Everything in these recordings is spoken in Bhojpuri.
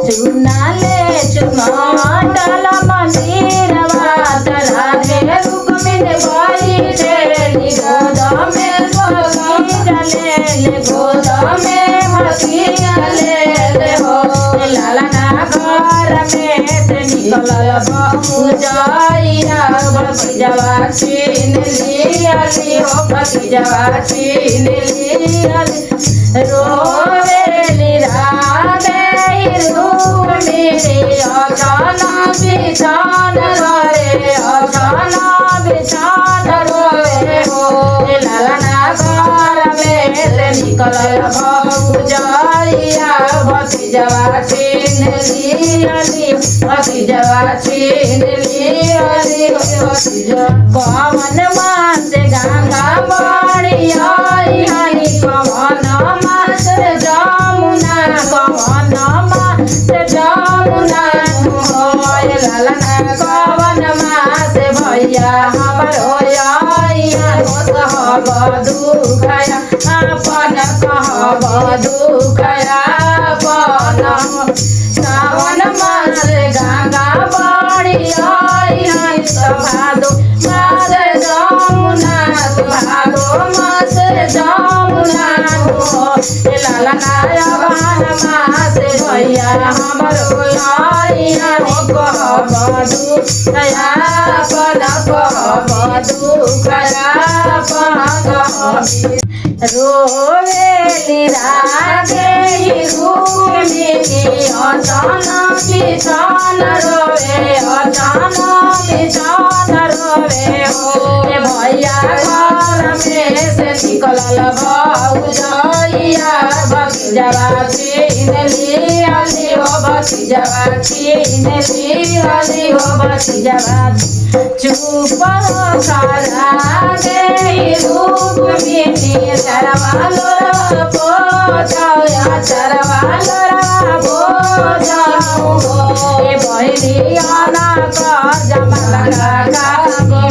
चुनाले चुनाटल मंदिरवा राधे रुक्मिणी बैठेली गोद में भगीरले गोद में भगीरले हो लालना घर में से निकलल भौजाइया भतीजवा छीन लियाली हो भतीजवा छीन लियाली रोवेली राधे रुक्मिणी अचाना बिछान रोवे अचाना बिछान रोवे हो लालना घर में से निकलल भौजाइया भतीजवा छीन लियाली भतीजवा छीन लियाली पवन मास गंगा बाड़ी आई हई पवन मास जमुना पवन मास जमुना लालना पवन मास भैया हमरो आई कहब दुखया अपन कहब दुखया अपन सावन मास गंगा बाड़ी आई हई भादो मास जमुना भादो मास जमुना लालना अगहन मास भैया हमरो आई कहब दुखया अपन कहब दुखया अपन रोवेली राधे रुक्मिणी अचाना बिछान रोवे अचाना बिछान रोवे हो भैया घर में से निकलल भौजाइया भतीजवा छीन लियाली हो भतीजवा छीन लियाली हो भतीजवा चुप हो खड़ा दे रुक्मिणी चरवालो बोझया चरवालो बोझाऊ ए बहनियाना का जमलगा का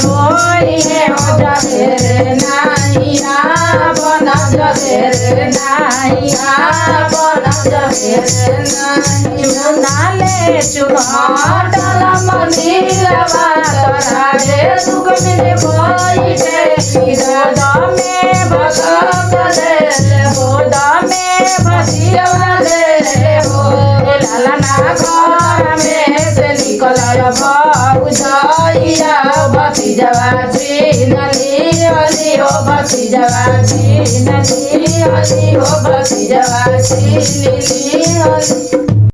होई है जबेर नाहिया बन जबेर नाहिया बन जबेर चुनाले चुनाटल मंदिरवा राधे रुक्मिणी बैठेली गोद में भगीरले गोद में भगीरले हो लालना घर में से निकलल भौजाइया भतीजवा छीन लियाली हो भतीजवा छीन लियाली हो भतीजवा छीन लियाली।